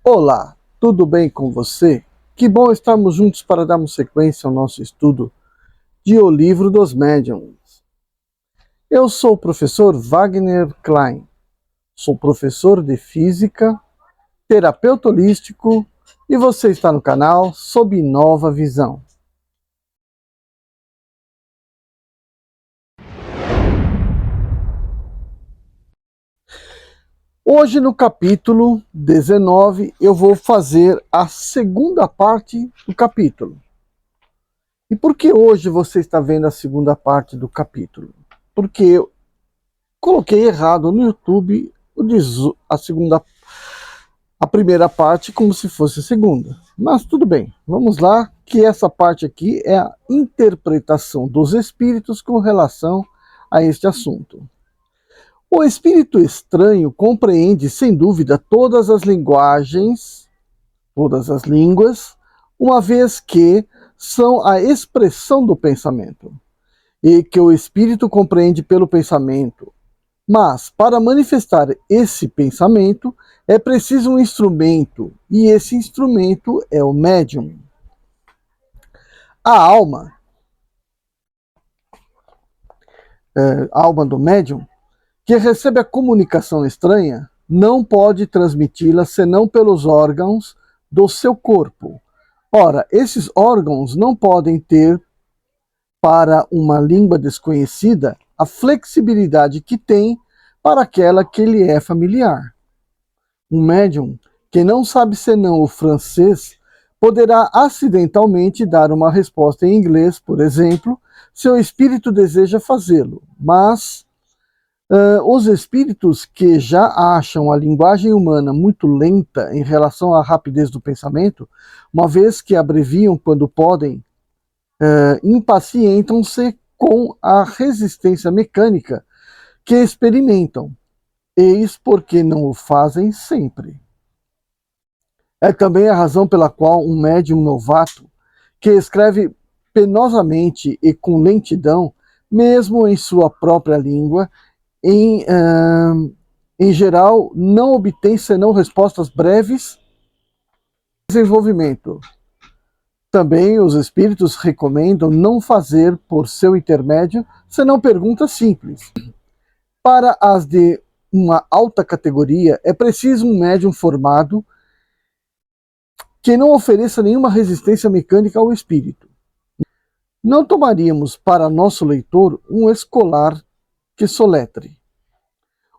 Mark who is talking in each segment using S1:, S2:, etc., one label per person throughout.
S1: Olá, tudo bem com você? Que bom estarmos juntos para darmos sequência ao nosso estudo de O Livro dos Médiuns. Eu sou o professor Wagner Klein, sou professor de Física, terapeuta holístico e você está no canal Sob Nova Visão. Hoje no capítulo 19 eu vou fazer a segunda parte do capítulo. E por que hoje você está vendo a segunda parte do capítulo? Porque eu coloquei errado no YouTube a primeira parte como se fosse a segunda. Mas tudo bem, vamos lá, que essa parte aqui é a interpretação dos espíritos com relação a este assunto. O espírito estranho compreende, sem dúvida, todas as linguagens, todas as línguas, uma vez que são a expressão do pensamento, e que o espírito compreende pelo pensamento. Mas, para manifestar esse pensamento, é preciso um instrumento, e esse instrumento é o médium. A alma do médium, que recebe a comunicação estranha, não pode transmiti-la senão pelos órgãos do seu corpo. Ora, esses órgãos não podem ter, para uma língua desconhecida, a flexibilidade que tem para aquela que lhe é familiar. Um médium que não sabe senão o francês poderá acidentalmente dar uma resposta em inglês, por exemplo, se o espírito deseja fazê-lo, mas os espíritos que já acham a linguagem humana muito lenta em relação à rapidez do pensamento, uma vez que abreviam quando podem, impacientam-se com a resistência mecânica que experimentam, eis porque não o fazem sempre. É também a razão pela qual um médium novato, que escreve penosamente e com lentidão, mesmo em sua própria língua, em geral, não obtém senão respostas breves. Desenvolvimento. Também os espíritos recomendam não fazer por seu intermédio senão perguntas simples. Para as de uma alta categoria, é preciso um médium formado que não ofereça nenhuma resistência mecânica ao espírito. Não tomaríamos para nosso leitor um escolar que soletre.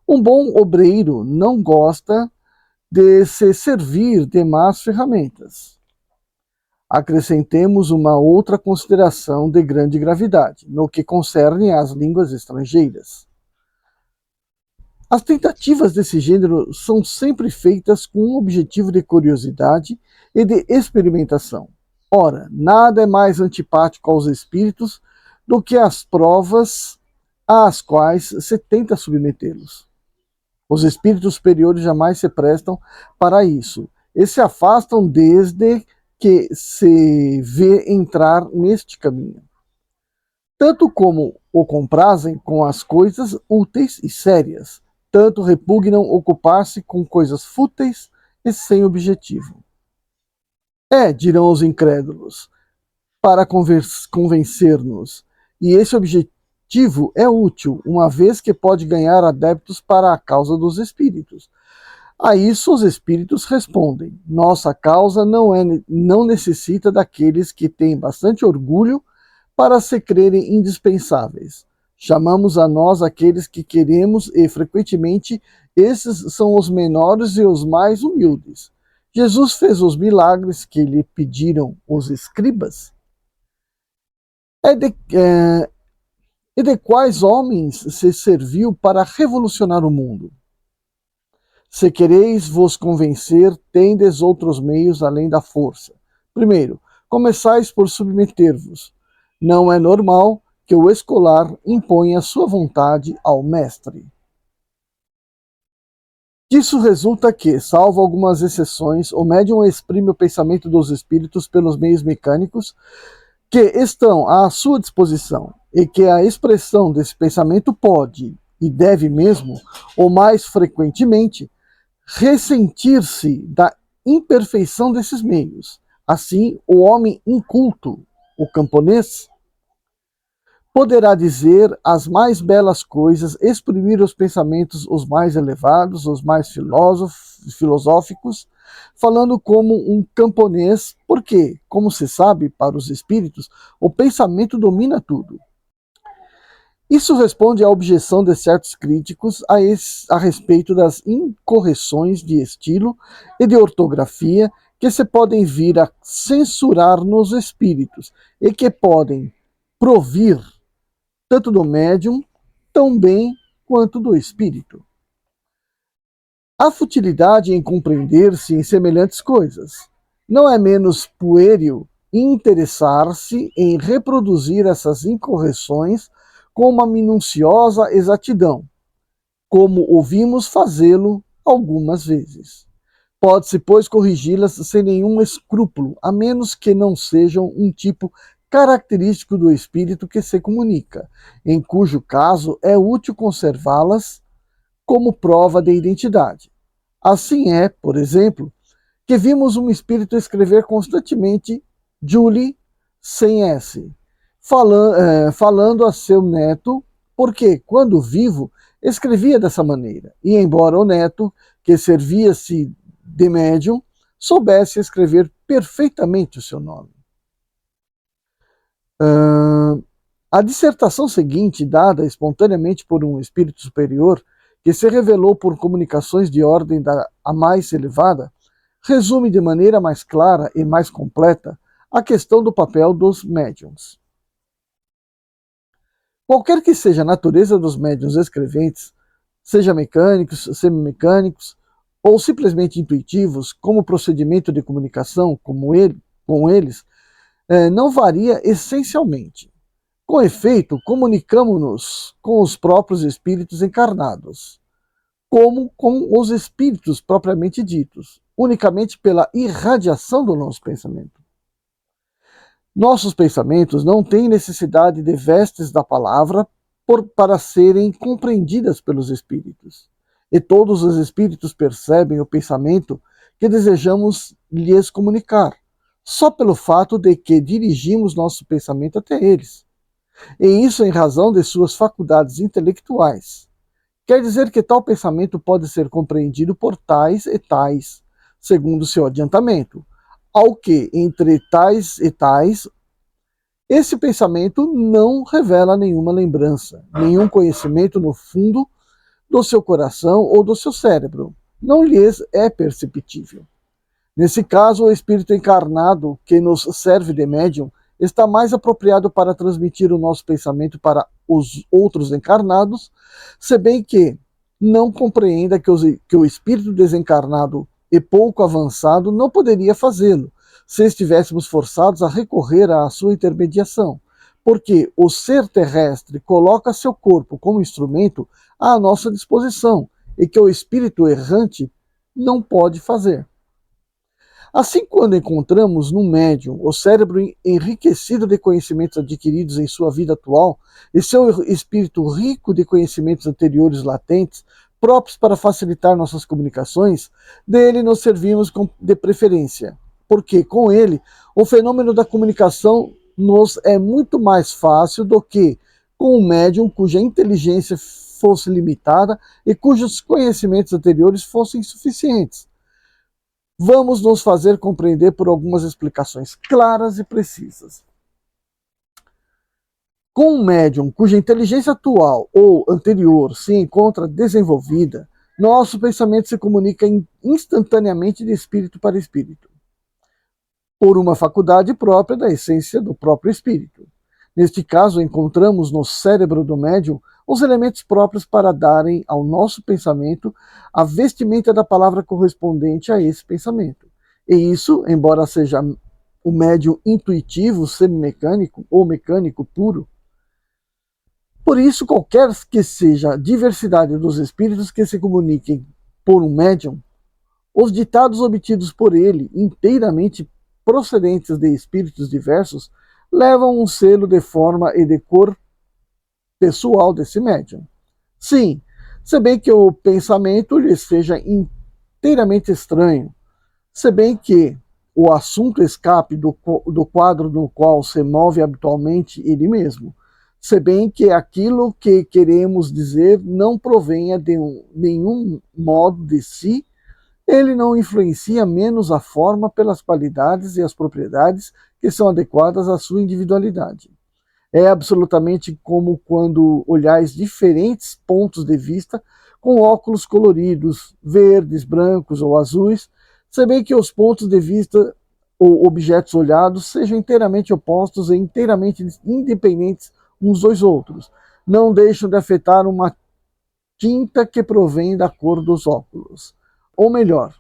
S1: Um bom obreiro não gosta de se servir de más ferramentas. Acrescentemos uma outra consideração de grande gravidade, no que concerne às línguas estrangeiras. As tentativas desse gênero são sempre feitas com um objetivo de curiosidade e de experimentação. Ora, nada é mais antipático aos espíritos do que as provas às quais se tenta submetê-los. Os espíritos superiores jamais se prestam para isso e se afastam desde que se vê entrar neste caminho. Tanto como o comprazem com as coisas úteis e sérias, tanto repugnam ocupar-se com coisas fúteis e sem objetivo. Dirão os incrédulos, para convencer-nos, e esse objetivo é útil, uma vez que pode ganhar adeptos para a causa dos espíritos. A isso os espíritos respondem: nossa causa não necessita daqueles que têm bastante orgulho para se crerem indispensáveis. Chamamos a nós aqueles que queremos e, frequentemente, esses são os menores e os mais humildes. Jesus fez os milagres que lhe pediram os escribas? E de quais homens se serviu para revolucionar o mundo? Se quereis vos convencer, tendes outros meios além da força. Primeiro, começais por submeter-vos. Não é normal que o escolar imponha sua vontade ao mestre. Disso resulta que, salvo algumas exceções, o médium exprime o pensamento dos espíritos pelos meios mecânicos que estão à sua disposição, e que a expressão desse pensamento pode, e deve mesmo, ou mais frequentemente, ressentir-se da imperfeição desses meios. Assim, o homem inculto, o camponês, poderá dizer as mais belas coisas, exprimir os pensamentos os mais elevados, os mais filosóficos, falando como um camponês, porque, como se sabe, para os espíritos, o pensamento domina tudo. Isso responde à objeção de certos críticos a respeito das incorreções de estilo e de ortografia que se podem vir a censurar nos espíritos e que podem provir tanto do médium, tão bem quanto do espírito. Há futilidade em compreender-se em semelhantes coisas. Não é menos pueril interessar-se em reproduzir essas incorreções com uma minuciosa exatidão, como ouvimos fazê-lo algumas vezes. Pode-se, pois, corrigi-las sem nenhum escrúpulo, a menos que não sejam um tipo característico do espírito que se comunica, em cujo caso é útil conservá-las como prova de identidade. Assim é, por exemplo, que vimos um espírito escrever constantemente Julie sem S, falando a seu neto, porque, quando vivo, escrevia dessa maneira, e embora o neto, que servia-se de médium, soubesse escrever perfeitamente o seu nome. A dissertação seguinte, dada espontaneamente por um espírito superior, que se revelou por comunicações de ordem a mais elevada, resume de maneira mais clara e mais completa a questão do papel dos médiums. Qualquer que seja a natureza dos médiuns escreventes, seja mecânicos, semimecânicos ou simplesmente intuitivos, como procedimento de comunicação com eles, não varia essencialmente. Com efeito, comunicamos-nos com os próprios espíritos encarnados, como com os espíritos propriamente ditos, unicamente pela irradiação do nosso pensamento. Nossos pensamentos não têm necessidade de vestes da palavra para serem compreendidas pelos espíritos. E todos os espíritos percebem o pensamento que desejamos lhes comunicar, só pelo fato de que dirigimos nosso pensamento até eles. E isso em razão de suas faculdades intelectuais. Quer dizer que tal pensamento pode ser compreendido por tais e tais, segundo seu adiantamento, ao que, entre tais e tais, esse pensamento não revela nenhuma lembrança, nenhum conhecimento no fundo do seu coração ou do seu cérebro. Não lhes é perceptível. Nesse caso, o espírito encarnado que nos serve de médium está mais apropriado para transmitir o nosso pensamento para os outros encarnados, se bem que não compreenda que o espírito desencarnado e pouco avançado não poderia fazê-lo, se estivéssemos forçados a recorrer à sua intermediação, porque o ser terrestre coloca seu corpo como instrumento à nossa disposição, e que o espírito errante não pode fazer. Assim, quando encontramos no médium o cérebro enriquecido de conhecimentos adquiridos em sua vida atual e seu espírito rico de conhecimentos anteriores latentes, próprios para facilitar nossas comunicações, dele nos servimos de preferência, porque com ele o fenômeno da comunicação nos é muito mais fácil do que com um médium cuja inteligência fosse limitada e cujos conhecimentos anteriores fossem insuficientes. Vamos nos fazer compreender por algumas explicações claras e precisas. Com um médium cuja inteligência atual ou anterior se encontra desenvolvida, nosso pensamento se comunica instantaneamente de espírito para espírito, por uma faculdade própria da essência do próprio espírito. Neste caso, encontramos no cérebro do médium os elementos próprios para darem ao nosso pensamento a vestimenta da palavra correspondente a esse pensamento. E isso, embora seja o médium intuitivo, semimecânico ou mecânico puro. Por isso, qualquer que seja a diversidade dos espíritos que se comuniquem por um médium, os ditados obtidos por ele, inteiramente procedentes de espíritos diversos, levam um selo de forma e de cor pessoal desse médium. Sim, se bem que o pensamento lhe seja inteiramente estranho, Se bem que o assunto escape do quadro no qual se move habitualmente ele mesmo. Se bem que aquilo que queremos dizer não provenha de nenhum modo de si, ele não influencia menos a forma pelas qualidades e as propriedades que são adequadas à sua individualidade. É absolutamente como quando olhais diferentes pontos de vista com óculos coloridos, verdes, brancos ou azuis, se bem que os pontos de vista ou objetos olhados sejam inteiramente opostos e inteiramente independentes uns dos outros. Não deixam de afetar uma tinta que provém da cor dos óculos. Ou melhor,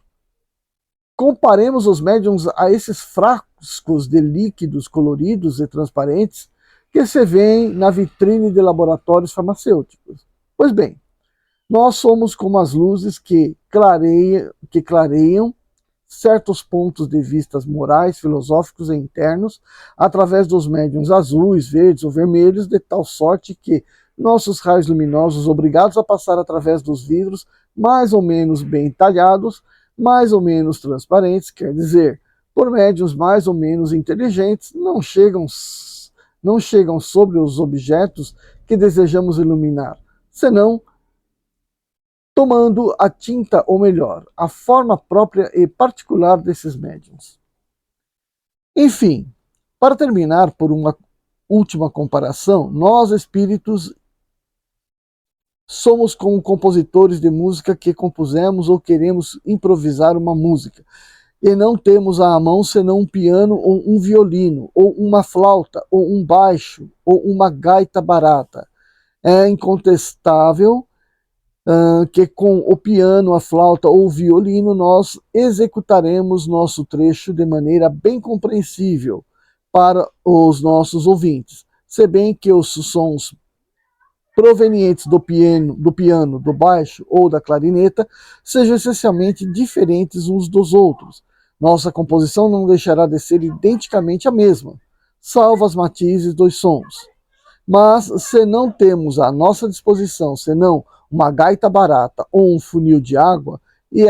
S1: comparemos os médiums a esses frascos de líquidos coloridos e transparentes que se vêem na vitrine de laboratórios farmacêuticos. Pois bem, nós somos como as luzes que clareiam certos pontos de vista morais, filosóficos e internos através dos médiums azuis, verdes ou vermelhos, de tal sorte que nossos raios luminosos, obrigados a passar através dos vidros mais ou menos bem talhados, mais ou menos transparentes, quer dizer, por médiums mais ou menos inteligentes, não chegam sobre os objetos que desejamos iluminar, senão tomando a tinta, ou melhor, a forma própria e particular desses médiums. Enfim, para terminar por uma última comparação, nós espíritos somos como compositores de música que compusemos ou queremos improvisar uma música, e não temos à mão senão um piano ou um violino, ou uma flauta, ou um baixo, ou uma gaita barata. É incontestável que com o piano, a flauta ou o violino nós executaremos nosso trecho de maneira bem compreensível para os nossos ouvintes, se bem que os sons provenientes do piano, do baixo ou da clarineta sejam essencialmente diferentes uns dos outros. Nossa composição não deixará de ser identicamente a mesma, salvo as matizes dos sons. Mas se não temos à nossa disposição senão uma gaita barata ou um funil de água, e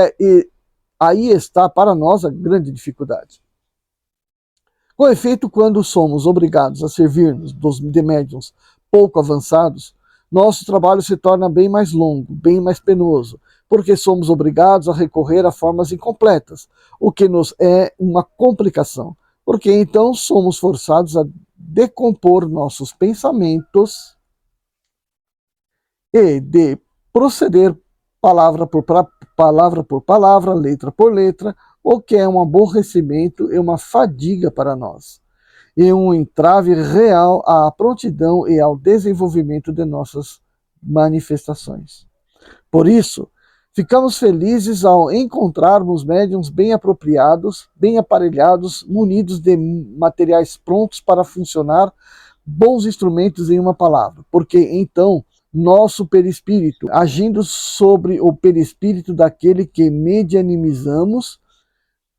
S1: aí está para nós a grande dificuldade. Com efeito, quando somos obrigados a servir-nos de médiuns pouco avançados, nosso trabalho se torna bem mais longo, bem mais penoso, porque somos obrigados a recorrer a formas incompletas, o que nos é uma complicação, porque então somos forçados a decompor nossos pensamentos e de proceder palavra por palavra, letra por letra, o que é um aborrecimento e uma fadiga para nós, e um entrave real à prontidão e ao desenvolvimento de nossas manifestações. Por isso, ficamos felizes ao encontrarmos médiuns bem apropriados, bem aparelhados, munidos de materiais prontos para funcionar, bons instrumentos em uma palavra, porque então nosso perispírito, agindo sobre o perispírito daquele que medianimizamos,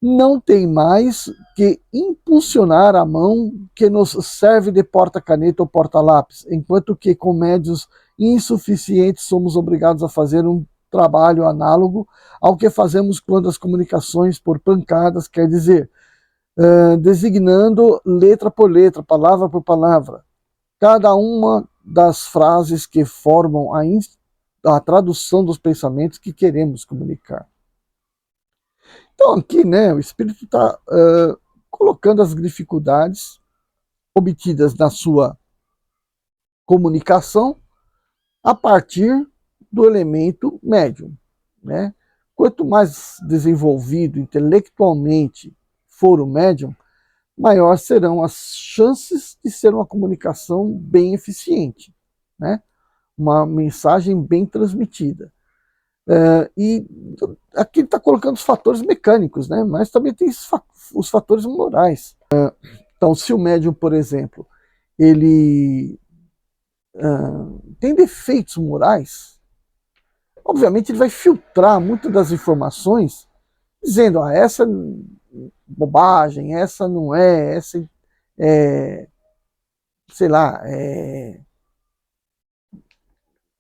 S1: não tem mais que impulsionar a mão que nos serve de porta-caneta ou porta-lápis, enquanto que com médios insuficientes somos obrigados a fazer um trabalho análogo ao que fazemos quando as comunicações por pancadas, quer dizer, designando letra por letra, palavra por palavra, cada uma das frases que formam a tradução dos pensamentos que queremos comunicar. Então aqui, né, o Espírito está colocando as dificuldades obtidas na sua comunicação a partir do elemento médium, né? Quanto mais desenvolvido intelectualmente for o médium, maior serão as chances de ser uma comunicação bem eficiente, né? Uma mensagem bem transmitida. E aqui ele está colocando os fatores mecânicos, né? Mas também tem os fatores morais. Então, se o médium, por exemplo, ele tem defeitos morais, obviamente ele vai filtrar muitas das informações dizendo, essa é bobagem, essa não é, essa é, sei lá, é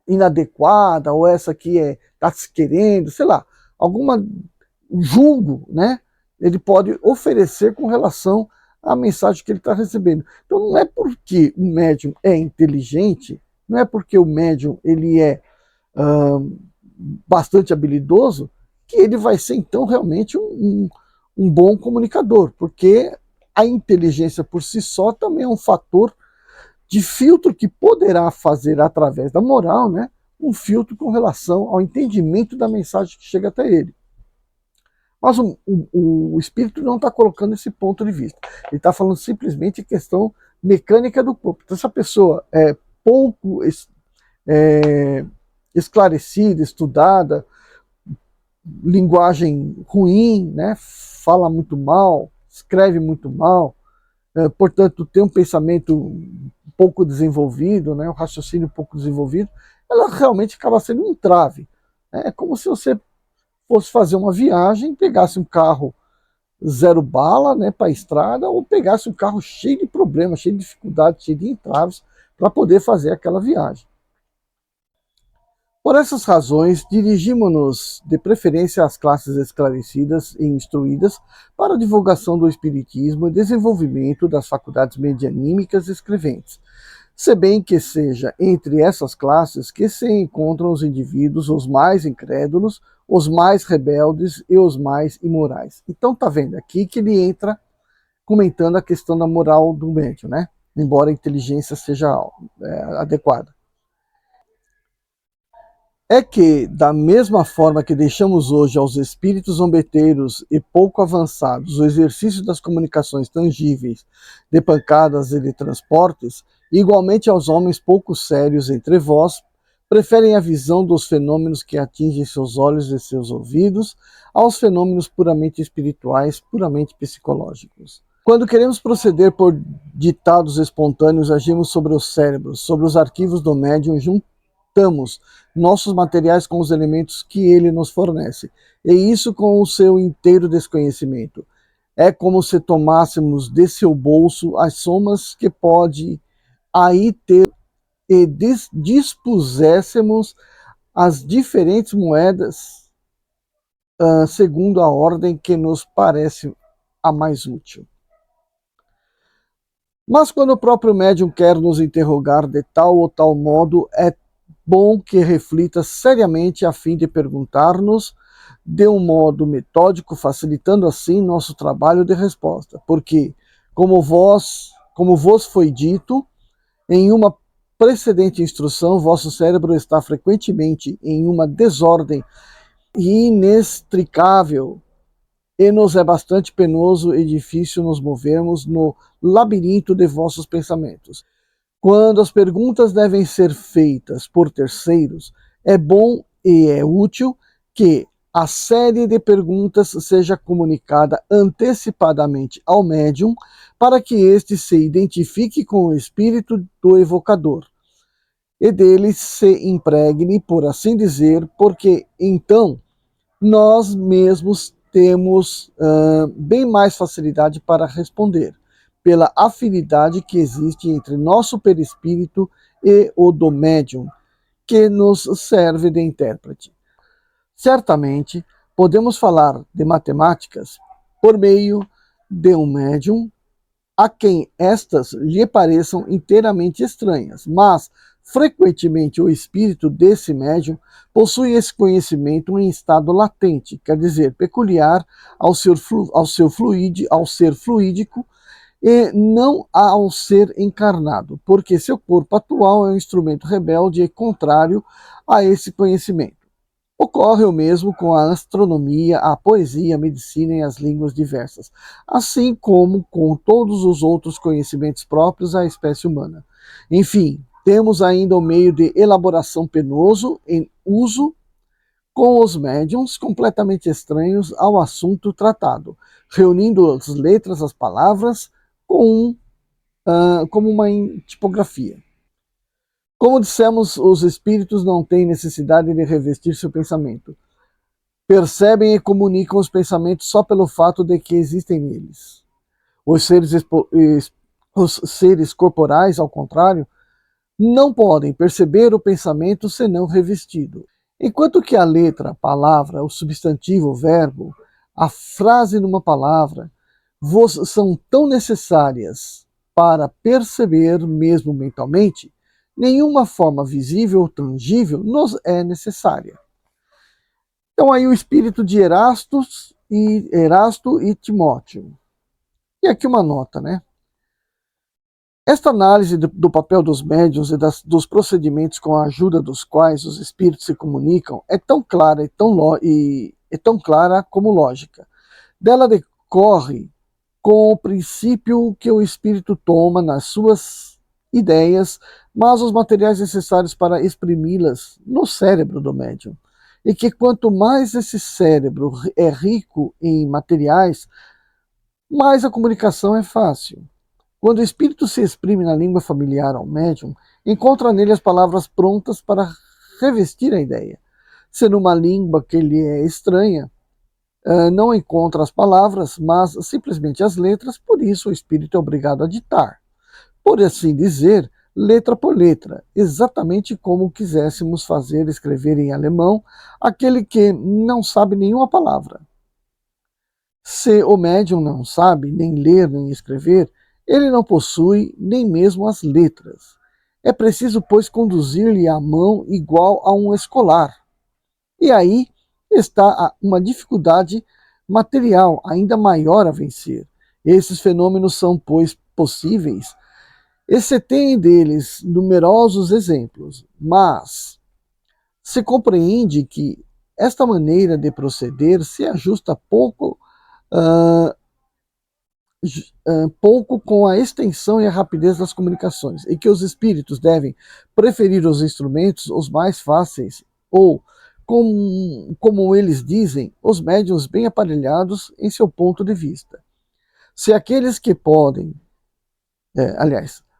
S1: inadequada, ou essa aqui está se querendo, sei lá, alguma julgo, né, ele pode oferecer com relação à mensagem que ele está recebendo. Então não é porque o médium é inteligente, não é porque o médium ele é bastante habilidoso, que ele vai ser então realmente um bom comunicador, porque a inteligência por si só também é um fator de filtro que poderá fazer através da moral, né, um filtro com relação ao entendimento da mensagem que chega até ele. Mas o espírito não está colocando esse ponto de vista. Ele está falando simplesmente questão mecânica do corpo. Então, se a pessoa é pouco esclarecida, estudada, linguagem ruim, né, fala muito mal, escreve muito mal, portanto, tem um pensamento um pouco desenvolvido, né, um raciocínio um pouco desenvolvido, ela realmente acaba sendo um entrave. É como se você fosse fazer uma viagem, pegasse um carro zero bala, né, para a estrada, ou pegasse um carro cheio de problemas, cheio de dificuldades, cheio de entraves, para poder fazer aquela viagem. Por essas razões, dirigimos-nos de preferência às classes esclarecidas e instruídas para a divulgação do espiritismo e desenvolvimento das faculdades medianímicas escreventes, se bem que seja entre essas classes que se encontram os indivíduos os mais incrédulos, os mais rebeldes e os mais imorais. Então tá vendo aqui que ele entra comentando a questão da moral do médium, né? Embora a inteligência seja adequada. É que, da mesma forma que deixamos hoje aos espíritos zombeteiros e pouco avançados o exercício das comunicações tangíveis, de pancadas e de transportes, igualmente aos homens pouco sérios entre vós, preferem a visão dos fenômenos que atingem seus olhos e seus ouvidos aos fenômenos puramente espirituais, puramente psicológicos. Quando queremos proceder por ditados espontâneos, agimos sobre os cérebros, sobre os arquivos do médium, juntamos nossos materiais com os elementos que ele nos fornece, e isso com o seu inteiro desconhecimento. É como se tomássemos de seu bolso as somas que pode aí ter e dispuséssemos as diferentes moedas segundo a ordem que nos parece a mais útil. Mas quando o próprio médium quer nos interrogar de tal ou tal modo, é bom que reflita seriamente a fim de perguntar-nos de um modo metódico, facilitando assim nosso trabalho de resposta. Porque, como vos foi dito, em uma precedente instrução, vosso cérebro está frequentemente em uma desordem inextricável e nos é bastante penoso e difícil nos movermos no labirinto de vossos pensamentos. Quando as perguntas devem ser feitas por terceiros, é bom e é útil que a série de perguntas seja comunicada antecipadamente ao médium para que este se identifique com o espírito do evocador e dele se impregne, por assim dizer, porque então nós mesmos temos bem mais facilidade para responder, pela afinidade que existe entre nosso perispírito e o do médium, que nos serve de intérprete. Certamente, podemos falar de matemáticas por meio de um médium a quem estas lhe pareçam inteiramente estranhas, mas frequentemente o espírito desse médium possui esse conhecimento em estado latente, quer dizer, peculiar ao ser fluídico e não ao ser encarnado, porque seu corpo atual é um instrumento rebelde e contrário a esse conhecimento. Ocorre o mesmo com a astronomia, a poesia, a medicina e as línguas diversas, assim como com todos os outros conhecimentos próprios à espécie humana. Enfim, temos ainda o meio de elaboração penoso em uso com os médiums completamente estranhos ao assunto tratado, reunindo as letras, as palavras, como uma tipografia. Como dissemos, os espíritos não têm necessidade de revestir seu pensamento. Percebem e comunicam os pensamentos só pelo fato de que existem neles. Os seres corporais, ao contrário, não podem perceber o pensamento senão revestido. Enquanto que a letra, a palavra, o substantivo, o verbo, a frase numa palavra, vos são tão necessárias para perceber, mesmo mentalmente, nenhuma forma visível ou tangível nos é necessária. Então aí o espírito de Erasto e Timóteo. E aqui uma nota, né? Esta análise do papel dos médiuns e dos procedimentos com a ajuda dos quais os espíritos se comunicam é tão clara é tão clara como lógica. Dela decorre com o princípio que o espírito toma nas suas ideias, mas os materiais necessários para exprimi-las no cérebro do médium. E que quanto mais esse cérebro é rico em materiais, mais a comunicação é fácil. Quando o espírito se exprime na língua familiar ao médium, encontra nele as palavras prontas para revestir a ideia. Se numa língua que lhe é estranha, não encontra as palavras, mas simplesmente as letras, por isso o espírito é obrigado a ditar. Por assim dizer, letra por letra, exatamente como quiséssemos fazer escrever em alemão aquele que não sabe nenhuma palavra. Se o médium não sabe nem ler nem escrever, ele não possui nem mesmo as letras. É preciso, pois, conduzir-lhe a mão igual a um escolar. E aí está uma dificuldade material ainda maior a vencer. Esses fenômenos são, pois, possíveis, e se tem deles numerosos exemplos, mas se compreende que esta maneira de proceder se ajusta pouco com a extensão e a rapidez das comunicações, e que os espíritos devem preferir os instrumentos os mais fáceis, ou, como eles dizem, os médiuns bem aparelhados em seu ponto de vista. Se aqueles que podem,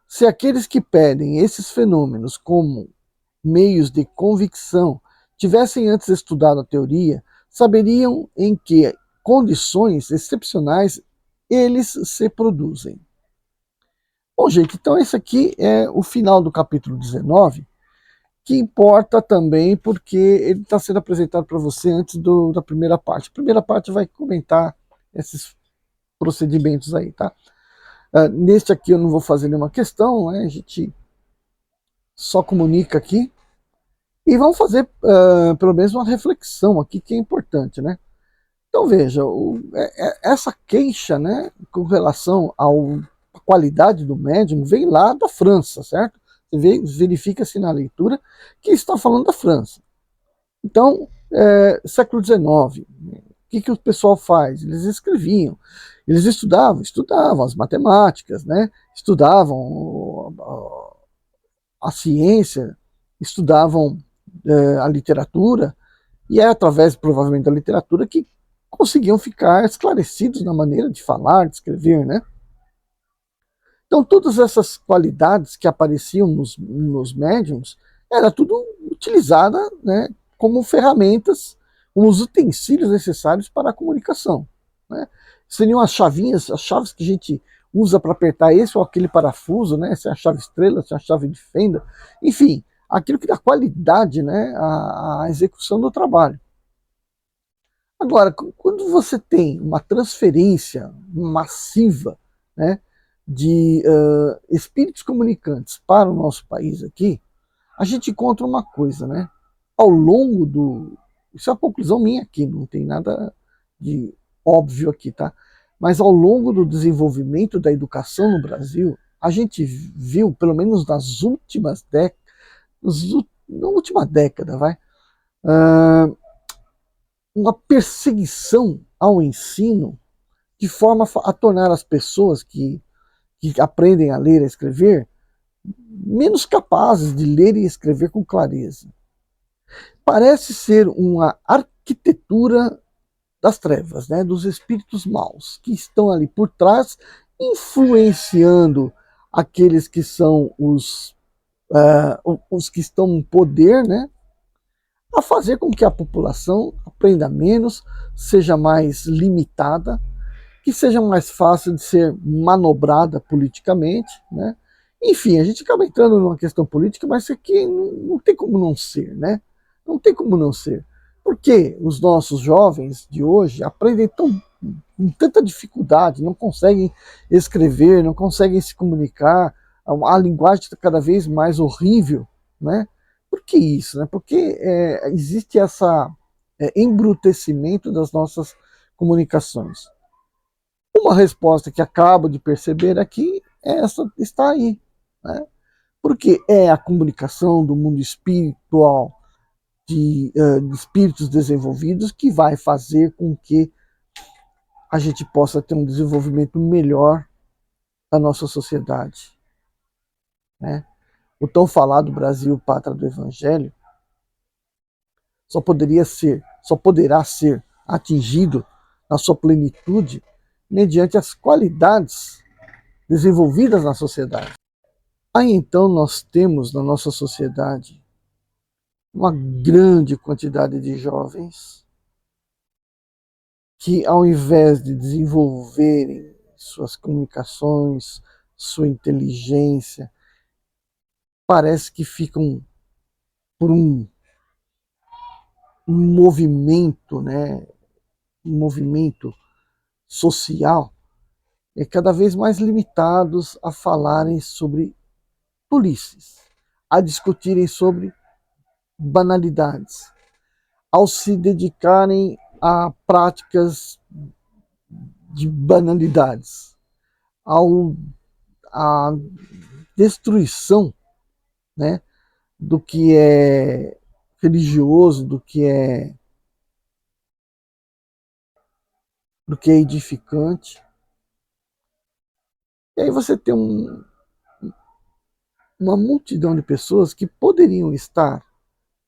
S1: se aqueles que pedem esses fenômenos como meios de convicção tivessem antes estudado a teoria, saberiam em que condições excepcionais eles se produzem. Bom, gente, então esse aqui é o final do capítulo 19, que importa também porque ele está sendo apresentado para você antes da primeira parte. A primeira parte vai comentar esses procedimentos aí, tá? Neste aqui eu não vou fazer nenhuma questão, né? A gente só comunica aqui. E vamos fazer pelo menos uma reflexão aqui que é importante, né? Então veja, essa queixa, né, com relação à qualidade do médium vem lá da França, certo? Você verifica-se na leitura que está falando da França. Então, século XIX, o que o pessoal faz? Eles escreviam, eles estudavam as matemáticas, né? Estudavam a ciência, estudavam a literatura, e é através, provavelmente, da literatura que conseguiam ficar esclarecidos na maneira de falar, de escrever, né? Então, todas essas qualidades que apareciam nos médiums, era tudo utilizada, né, como ferramentas, como os utensílios necessários para a comunicação, né? Seriam as chavinhas, as chaves que a gente usa para apertar esse ou aquele parafuso, né? Se é a chave estrela, se é a chave de fenda, enfim, aquilo que dá qualidade, né, à execução do trabalho. Agora, quando você tem uma transferência massiva, né, de espíritos comunicantes para o nosso país aqui, a gente encontra uma coisa, né? Ao longo do... Isso é uma conclusão minha aqui, não tem nada de óbvio aqui, tá? Mas ao longo do desenvolvimento da educação no Brasil, a gente viu, pelo menos nas últimas décadas, na última década, uma perseguição ao ensino de forma a tornar as pessoas que aprendem a ler e a escrever menos capazes de ler e escrever com clareza. Parece ser uma arquitetura das trevas, né, dos espíritos maus, que estão ali por trás, influenciando aqueles que são os que estão em poder, né, a fazer com que a população aprenda menos, seja mais limitada, que seja mais fácil de ser manobrada politicamente, né? Enfim, a gente acaba entrando numa questão política, mas isso aqui não tem como não ser, né? Não tem como não ser. Por que os nossos jovens de hoje aprendem com tanta dificuldade, não conseguem escrever, não conseguem se comunicar, a linguagem está cada vez mais horrível, né? Por que isso? Né? Porque existe esse embrutecimento das nossas comunicações. Uma resposta que acabo de perceber aqui, essa está aí, né? Porque é a comunicação do mundo espiritual, de espíritos desenvolvidos, que vai fazer com que a gente possa ter um desenvolvimento melhor da nossa sociedade, né? O tão falado Brasil, pátria do Evangelho, só poderá ser atingido na sua plenitude mediante as qualidades desenvolvidas na sociedade. Aí então nós temos na nossa sociedade uma grande quantidade de jovens que, ao invés de desenvolverem suas comunicações, sua inteligência, parece que ficam por um movimento, né, um movimento social, cada vez mais limitados a falarem sobre tolices, a discutirem sobre banalidades, ao se dedicarem a práticas de banalidades, à destruição, né, do que é religioso, do que é edificante. E aí você tem uma multidão de pessoas que poderiam estar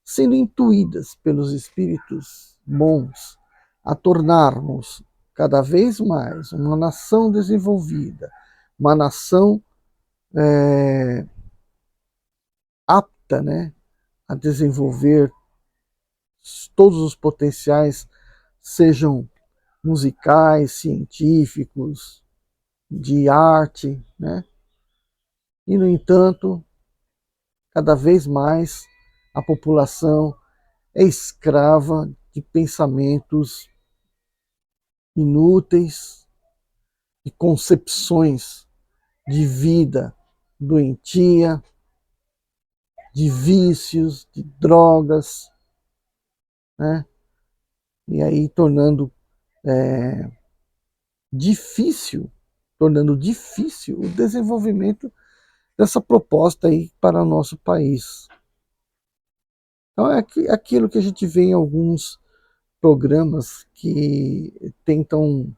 S1: sendo intuídas pelos espíritos bons a tornarmos cada vez mais uma nação desenvolvida, uma nação apta, né, a desenvolver todos os potenciais, sejam musicais, científicos, de arte, né? E, no entanto, cada vez mais a população é escrava de pensamentos inúteis e concepções de vida doentia, de vícios, de drogas, né? E aí tornando difícil o desenvolvimento dessa proposta aí para o nosso país. Então é aquilo que a gente vê em alguns programas que tentam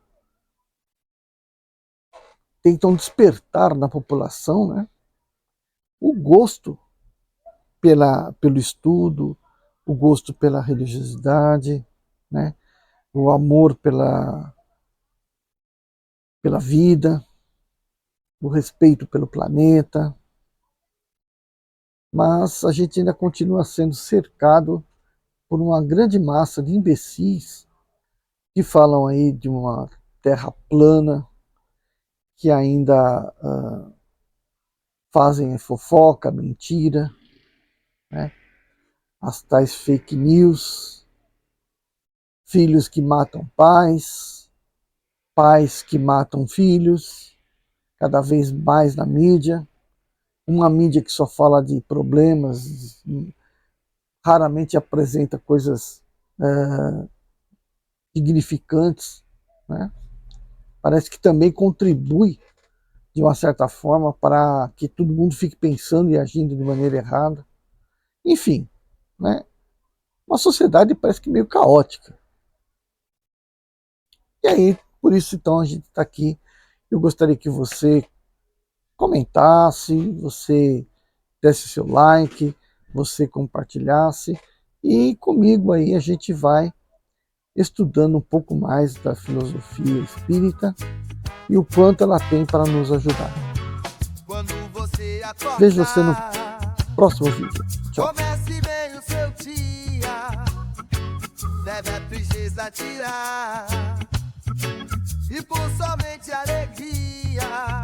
S1: despertar na população, né, o gosto pelo estudo, o gosto pela religiosidade, né, o amor pela vida, o respeito pelo planeta. Mas a gente ainda continua sendo cercado por uma grande massa de imbecis que falam aí de uma terra plana, que ainda fazem fofoca, mentira, né? As tais fake news, filhos que matam pais, pais que matam filhos, cada vez mais na mídia, uma mídia que só fala de problemas, raramente apresenta coisas significantes, né? Parece que também contribui de uma certa forma para que todo mundo fique pensando e agindo de maneira errada. Enfim, né? Uma sociedade parece que meio caótica. E aí, por isso então a gente está aqui. Eu gostaria que você comentasse, você desse seu like, você compartilhasse, e comigo aí a gente vai estudando um pouco mais da filosofia espírita e o quanto ela tem para nos ajudar. Vejo você no próximo vídeo. Tchau.
S2: Comece bem o seu dia, deve a tristeza tirar, e por somente alegria